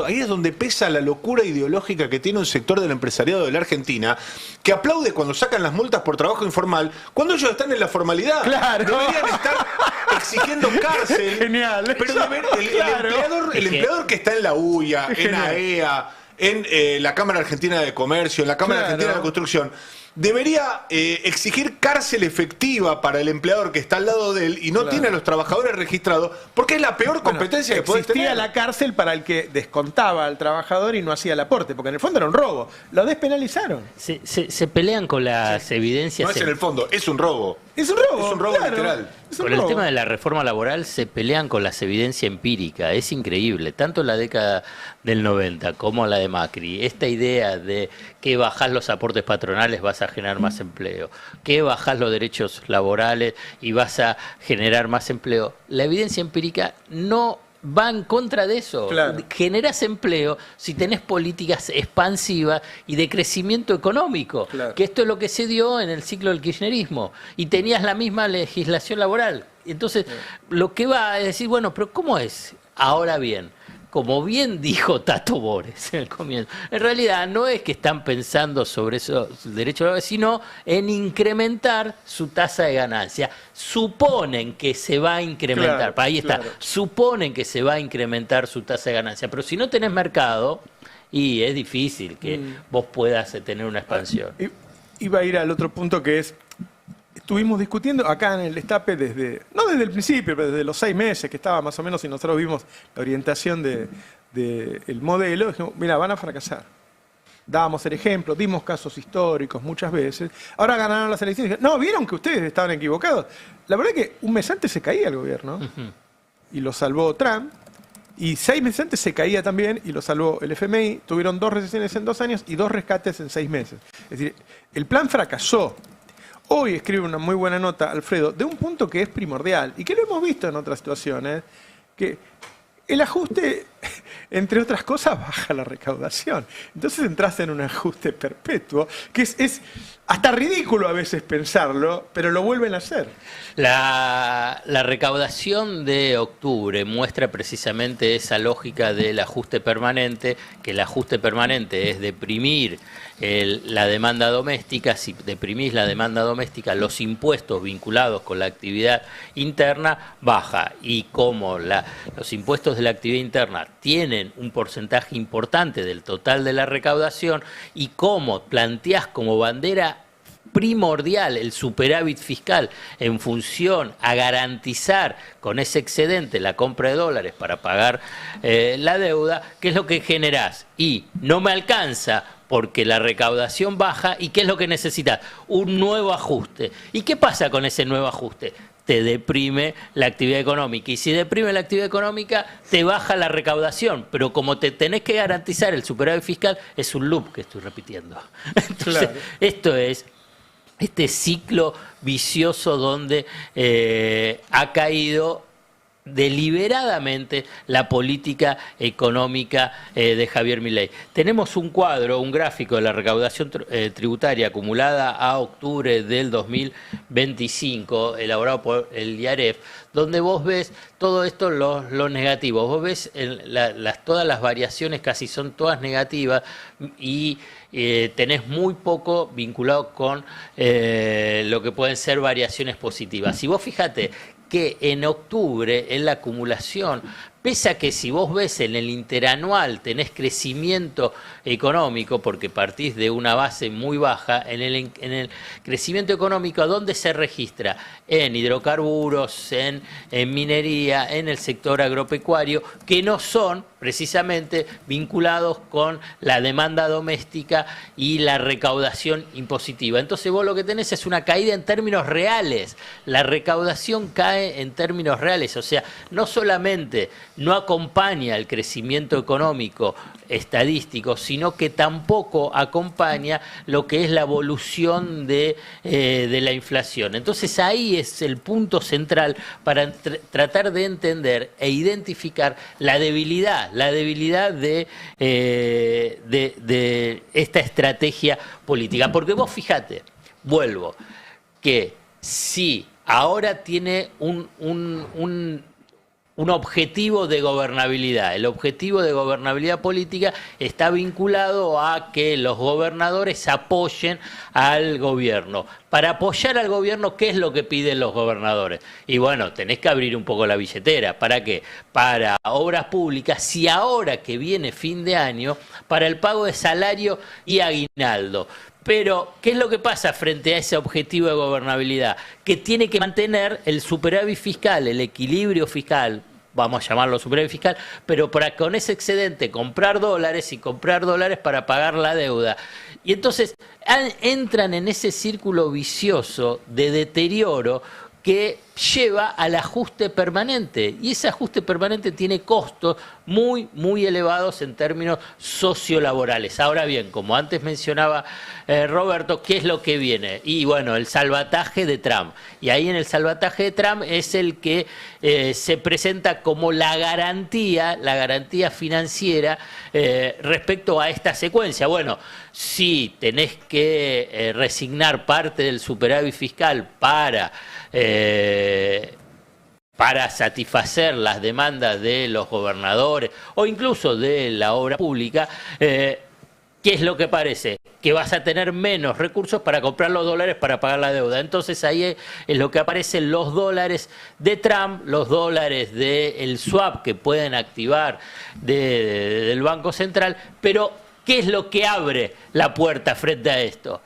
Ahí es donde pesa la locura ideológica que tiene un sector del empresariado de la Argentina, que aplaude cuando sacan las multas por trabajo informal, cuando ellos están en la formalidad. Claro. Deberían estar exigiendo cárcel. Genial. Pero el empleador que está en la UIA, en AEA, en la Cámara Argentina de Comercio, en la Cámara Argentina de la Construcción, debería exigir cárcel efectiva para el empleador que está al lado de él y no tiene a los trabajadores registrados, porque es la peor competencia que puede tener. Existía la cárcel para el que descontaba al trabajador y no hacía el aporte, porque en el fondo era un robo. Lo despenalizaron. Se pelean con las evidencias. No es en el fondo, es un robo. Es un robo. Es un robo literal. Con el tema de la reforma laboral se pelean con las evidencias empíricas. Es increíble. Tanto en la década del 90 como la de Macri. Esta idea de que bajás los aportes patronales vas a generar más empleo. Que bajás los derechos laborales y vas a generar más empleo. La evidencia empírica no va en contra de eso. Claro. Generás empleo si tenés políticas expansivas y de crecimiento económico, que esto es lo que se dio en el ciclo del kirchnerismo, y tenías la misma legislación laboral. Entonces, lo que va a decir, bueno, pero ¿cómo es? Ahora bien, como bien dijo Tato Bores en el comienzo, en realidad no es que están pensando sobre esos derechos laborales, sino en incrementar su tasa de ganancia. Suponen que se va a incrementar, ahí está, suponen que se va a incrementar su tasa de ganancia, pero si no tenés mercado, y es difícil que vos puedas tener una expansión. Iba a ir al otro punto, que es, estuvimos discutiendo acá en el Destape no desde el principio, pero desde los 6 meses que estaba más o menos, y nosotros vimos la orientación del modelo. Dijimos, mira, van a fracasar. Dábamos el ejemplo, dimos casos históricos muchas veces. Ahora ganaron las elecciones. No, vieron que ustedes estaban equivocados. La verdad es que un mes antes se caía el gobierno y lo salvó Trump. Y 6 meses antes se caía también y lo salvó el FMI. Tuvieron 2 recesiones en 2 años y 2 rescates en 6 meses. Es decir, el plan fracasó. Hoy escribe una muy buena nota, Alfredo, de un punto que es primordial y que lo hemos visto en otras situaciones, que el ajuste, entre otras cosas, baja la recaudación. Entonces entras en un ajuste perpetuo, que es hasta ridículo a veces pensarlo, pero lo vuelven a hacer. La recaudación de octubre muestra precisamente esa lógica del ajuste permanente, que el ajuste permanente es deprimir la demanda doméstica. Si deprimís la demanda doméstica, los impuestos vinculados con la actividad interna baja, y como los impuestos de la actividad interna tienen un porcentaje importante del total de la recaudación, y como planteás como bandera primordial el superávit fiscal en función a garantizar con ese excedente la compra de dólares para pagar la deuda, ¿qué es lo que generás? Y no me alcanza porque la recaudación baja, ¿y qué es lo que necesitas? Un nuevo ajuste. ¿Y qué pasa con ese nuevo ajuste? Te deprime la actividad económica, y si deprime la actividad económica te baja la recaudación, pero como te tenés que garantizar el superávit fiscal, es un loop que estoy repitiendo. Entonces, esto es este ciclo vicioso donde ha caído deliberadamente la política económica de Javier Milei. Tenemos un cuadro, un gráfico de la recaudación tributaria acumulada a octubre del 2025, elaborado por el IAREF, donde vos ves todo esto, los negativos. Vos ves todas las variaciones, casi son todas negativas, y tenés muy poco vinculado con lo que pueden ser variaciones positivas. Si vos fíjate que en octubre, en la acumulación, pese a que si vos ves en el interanual tenés crecimiento económico, porque partís de una base muy baja, en el crecimiento económico, ¿a dónde se registra? En hidrocarburos, en minería, en el sector agropecuario, que no son precisamente vinculados con la demanda doméstica y la recaudación impositiva. Entonces vos lo que tenés es una caída en términos reales. La recaudación cae en términos reales, o sea, no solamente no acompaña el crecimiento económico estadístico, sino que tampoco acompaña lo que es la evolución de la inflación. Entonces ahí es el punto central para tratar de entender e identificar la debilidad de esta estrategia política. Porque vos fíjate, vuelvo, que si ahora tiene un objetivo de gobernabilidad. El objetivo de gobernabilidad política está vinculado a que los gobernadores apoyen al gobierno. Para apoyar al gobierno, ¿qué es lo que piden los gobernadores? Y bueno, tenés que abrir un poco la billetera. ¿Para qué? Para obras públicas, y ahora que viene fin de año, para el pago de salario y aguinaldo. Pero, ¿qué es lo que pasa frente a ese objetivo de gobernabilidad? Que tiene que mantener el superávit fiscal, el equilibrio fiscal, vamos a llamarlo superávit fiscal, pero para con ese excedente comprar dólares y comprar dólares para pagar la deuda. Y entonces entran en ese círculo vicioso de deterioro que lleva al ajuste permanente. Y ese ajuste permanente tiene costos muy, muy elevados en términos sociolaborales. Ahora bien, como antes mencionaba Roberto, ¿qué es lo que viene? Y bueno, el salvataje de Trump. Y ahí en el salvataje de Trump es el que se presenta como la garantía financiera respecto a esta secuencia. Bueno, si tenés que resignar parte del superávit fiscal para satisfacer las demandas de los gobernadores o incluso de la obra pública, ¿qué es lo que parece? Que vas a tener menos recursos para comprar los dólares para pagar la deuda. Entonces ahí es lo que aparecen los dólares de Trump, los dólares del swap que pueden activar del Banco Central. Pero, ¿qué es lo que abre la puerta frente a esto?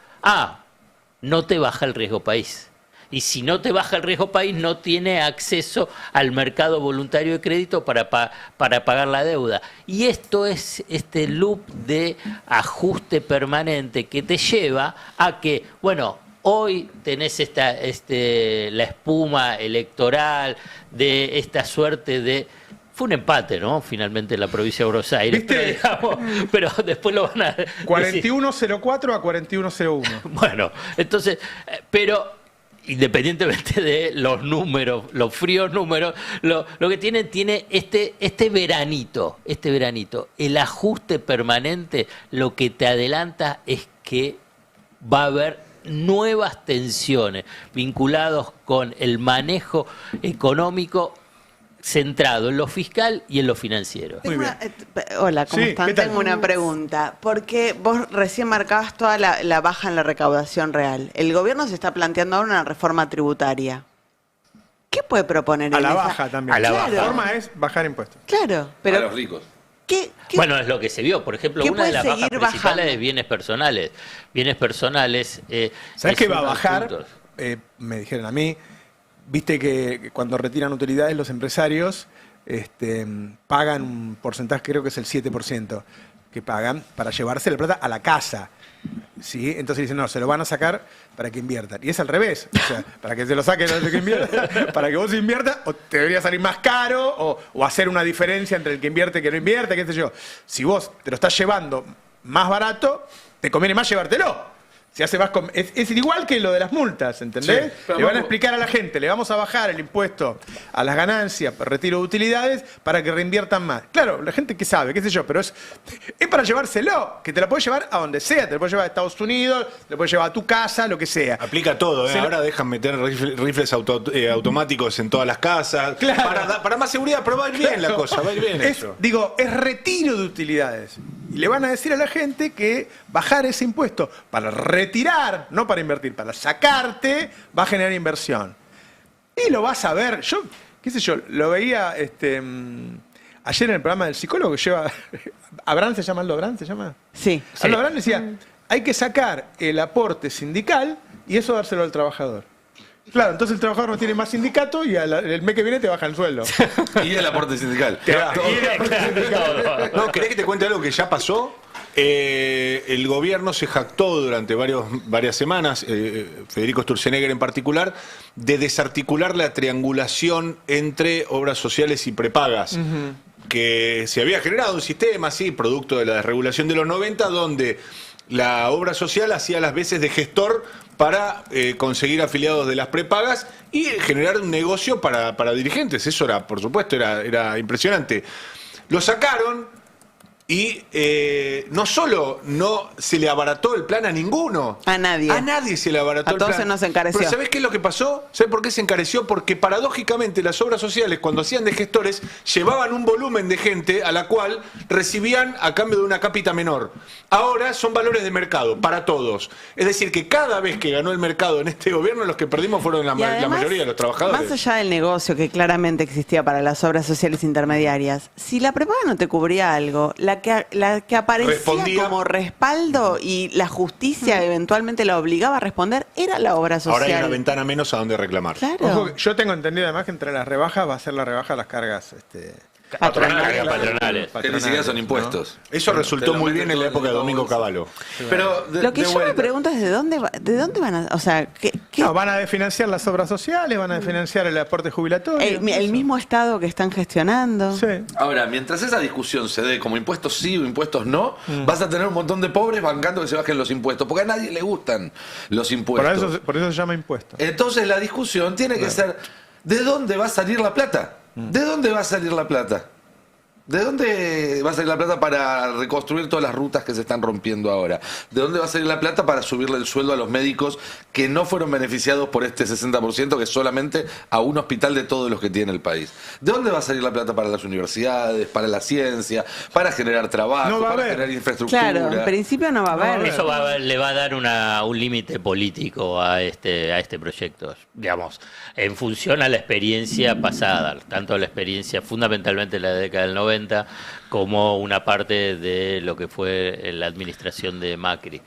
No te baja el riesgo país. Y si no te baja el riesgo país, no tiene acceso al mercado voluntario de crédito para pagar la deuda. Y esto es este loop de ajuste permanente que te lleva a que, bueno, hoy tenés la espuma electoral de esta suerte de... Fue un empate, ¿no? Finalmente en la provincia de Buenos Aires. Pero después lo van a... 41.04 a 41.01. Bueno, entonces, pero... Independientemente de los números, los fríos números, lo que tiene este veranito. El ajuste permanente lo que te adelanta es que va a haber nuevas tensiones vinculadas con el manejo económico centrado en lo fiscal y en lo financiero. Hola, ¿cómo Sí, están? ¿qué tal? Tengo una pregunta. Porque vos recién marcabas toda la baja en la recaudación real. El gobierno se está planteando ahora una reforma tributaria. ¿Qué puede proponer A en la esa? baja también. A la La baja. forma es bajar impuestos. Claro, pero A los ricos. ¿qué? Bueno, es lo que se vio. Por ejemplo, ¿Qué una de puede las bajas seguir principales bajando? es bienes personales. Bienes personales. ¿Sabes es qué va a uno de los bajar? puntos. Me dijeron a mí, viste que cuando retiran utilidades los empresarios pagan un porcentaje, creo que es el 7%, que pagan para llevarse la plata a la casa. ¿Sí? Entonces dicen, no, se lo van a sacar para que inviertan. Y es al revés. O sea, para que se lo saquen no sé que inviertan, para que vos inviertas, o te debería salir más caro, o hacer una diferencia entre el que invierte y el que no invierte, qué sé yo. Si vos te lo estás llevando más barato, te conviene más llevártelo. Si hace más es igual que lo de las multas, ¿entendés? Sí, le van a explicar a la gente, le vamos a bajar el impuesto a las ganancias, retiro de utilidades, para que reinviertan más. Claro, la gente que sabe, qué sé yo, pero es para llevárselo, que te la puedes llevar a donde sea, te la puedes llevar a Estados Unidos, te la puedes llevar a tu casa, lo que sea. Aplica todo, ¿eh? Ahora dejan meter rifles automáticos en todas las casas. Claro. Para más seguridad, pero va a ir bien la cosa, va a ir bien eso. Es retiro de utilidades. Y le van a decir a la gente que bajar ese impuesto para retirar, no para invertir, para sacarte, va a generar inversión. Y lo vas a ver. Yo, qué sé yo, lo veía ayer en el programa del psicólogo que lleva... ¿Abraham se llama? ¿Aldo Abraham se llama? Sí. Aldo Abraham decía, hay que sacar el aporte sindical y eso dárselo al trabajador. Claro, entonces el trabajador no tiene más sindicato y el mes que viene te baja el sueldo. Y el aporte sindical. No, ¿querés que te cuente algo que ya pasó? El gobierno se jactó durante varias semanas, Federico Sturzenegger en particular, de desarticular la triangulación entre obras sociales y prepagas. Que se había generado un sistema así, producto de la desregulación de los 90, donde la obra social hacía las veces de gestor para conseguir afiliados de las prepagas y generar un negocio para dirigentes. Eso era, por supuesto, era impresionante. Lo sacaron Y no solo no se le abarató el plan a ninguno. A nadie. A nadie se le abarató A el todos plan. se nos encareció. Pero ¿sabés qué es lo que pasó? ¿Sabés por qué se encareció? Porque paradójicamente las obras sociales, cuando hacían de gestores, llevaban un volumen de gente a la cual recibían a cambio de una cápita menor. Ahora son valores de mercado para todos. Es decir, que cada vez que ganó el mercado en este gobierno, los que perdimos fueron la Y además, mayoría de los trabajadores. Más allá del negocio que claramente existía para las obras sociales intermediarias, si la prepaga no te cubría algo, la que aparecía Respondía. como respaldo y la justicia eventualmente la obligaba a responder era la obra social. Ahora hay una ventana menos a donde reclamar. Claro. Ojo, yo tengo entendido además que entre las rebajas va a ser la rebaja de las cargas Cargas patronales. Que ni siquiera son impuestos. Eso Bueno, resultó te lo muy meten bien en la todo época de la Domingo bolsa. Cavallo. Pero Lo que yo me pregunto es de dónde van a, o sea, ¿qué? No, van a desfinanciar las obras sociales, van a desfinanciar el aporte jubilatorio. El mismo Estado que están gestionando. Sí. Ahora, mientras esa discusión se dé como impuestos sí o impuestos no, vas a tener un montón de pobres bancando que se bajen los impuestos, porque a nadie le gustan los impuestos. Por eso se llama impuesto. Entonces la discusión tiene que ser, ¿de dónde va a salir la plata? ¿De dónde va a salir la plata? ¿De dónde va a salir la plata para reconstruir todas las rutas que se están rompiendo ahora? ¿De dónde va a salir la plata para subirle el sueldo a los médicos que no fueron beneficiados por este 60%, que es solamente a un hospital de todos los que tiene el país? ¿De dónde va a salir la plata para las universidades, para la ciencia, para generar trabajo, No va a para haber. generar infraestructura? Claro, en principio no va a haber. Eso le va a dar un límite político a este proyecto, digamos, en función a la experiencia pasada, tanto a la experiencia fundamentalmente en la década del 90, como una parte de lo que fue la administración de Macri.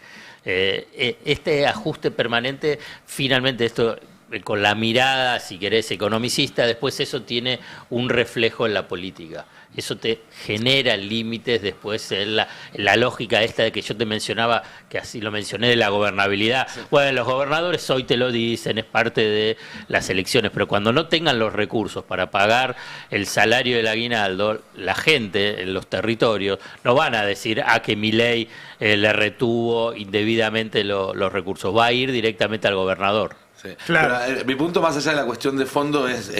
Este ajuste permanente, finalmente esto con la mirada, si querés, economicista, después eso tiene un reflejo en la política. Eso te genera límites después en la lógica esta de que yo te mencionaba, que así lo mencioné, de la gobernabilidad. Sí. Bueno, los gobernadores hoy te lo dicen, es parte de las elecciones, pero cuando no tengan los recursos para pagar el salario del aguinaldo, la gente en los territorios no van a decir que Milei le retuvo indebidamente los recursos. Va a ir directamente al gobernador. Sí. Claro. Pero, mi punto más allá de la cuestión de fondo es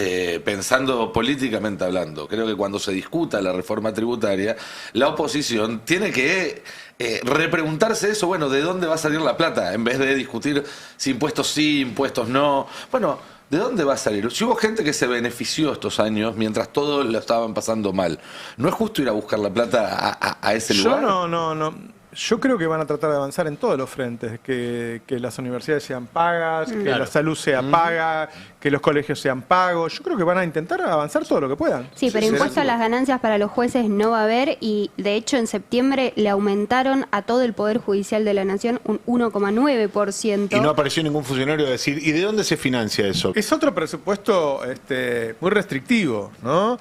pensando políticamente hablando. Creo que cuando se discuta la reforma tributaria, la oposición tiene que repreguntarse eso, bueno, ¿de dónde va a salir la plata? En vez de discutir si impuestos sí, impuestos no. Bueno, ¿de dónde va a salir? Si hubo gente que se benefició estos años mientras todos lo estaban pasando mal, ¿no es justo ir a buscar la plata a ese lugar? Yo no. Yo creo que van a tratar de avanzar en todos los frentes, que las universidades sean pagas, que la salud sea paga, que los colegios sean pagos. Yo creo que van a intentar avanzar todo lo que puedan. Sí, pero impuesto a las ganancias para los jueces no va a haber y de hecho en septiembre le aumentaron a todo el Poder Judicial de la Nación un 1,9%. Y no apareció ningún funcionario a decir, ¿y de dónde se financia eso? Es otro presupuesto muy restrictivo, ¿no?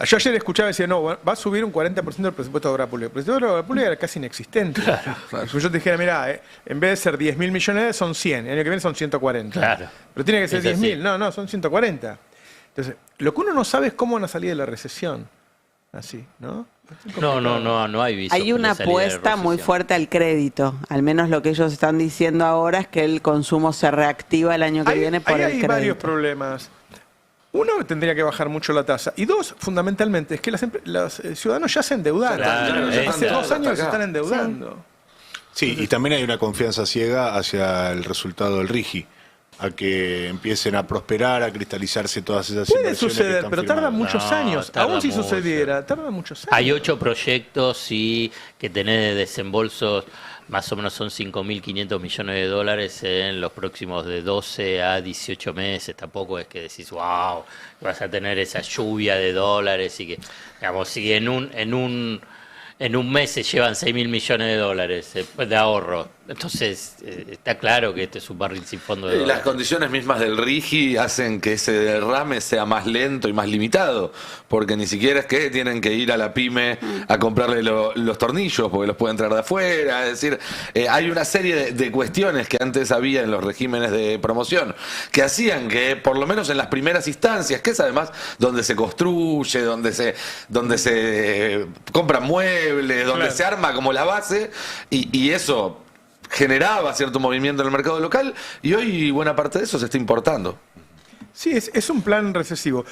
Yo ayer escuchaba y decía, no, va a subir un 40% del presupuesto de obra pública. El presupuesto de obra pública era casi inexistente. Claro. Si yo te dijera, mira, en vez de ser 10.000 millones, son 100. El año que viene son 140. Claro. Pero tiene que ser Es así. 10.000. No, son 140. Entonces, lo que uno no sabe es cómo van a salir de la recesión. Así, ¿no? No hay visos. Hay una de salida de apuesta muy recesión. fuerte al crédito. Al menos lo que ellos están diciendo ahora es que el consumo se reactiva el año que viene por el hay crédito. varios problemas. Uno, tendría que bajar mucho la tasa. Y dos, fundamentalmente, es que los ciudadanos ya se endeudaron. Claro, Hace 2 años que se acá. están endeudando. Sí, y también hay una confianza ciega hacia el resultado del RIGI, a que empiecen a prosperar, a cristalizarse todas esas Puede inversiones que suceder, están pero tarda firmadas. muchos No, años. tarda Aún si mucho. sucediera, tarda muchos años. Hay 8 proyectos que tenés de desembolsos, más o menos son 5.500 millones de dólares en los próximos de 12 a 18 meses. Tampoco es que decís, wow, vas a tener esa lluvia de dólares y que, digamos, si en un mes se llevan 6.000 millones de dólares de ahorro. Entonces, está claro que este es un barril sin fondo de Y las dólares. condiciones mismas del RIGI hacen que ese derrame sea más lento y más limitado, porque ni siquiera es que tienen que ir a la pyme a comprarle los tornillos, porque los pueden traer de afuera. Es decir, hay una serie de cuestiones que antes había en los regímenes de promoción que hacían que, por lo menos en las primeras instancias, que es además donde se construye, donde se compran muebles, donde Claro. se arma como la base, y eso generaba cierto movimiento en el mercado local, y hoy buena parte de eso se está importando. Sí, es un plan recesivo.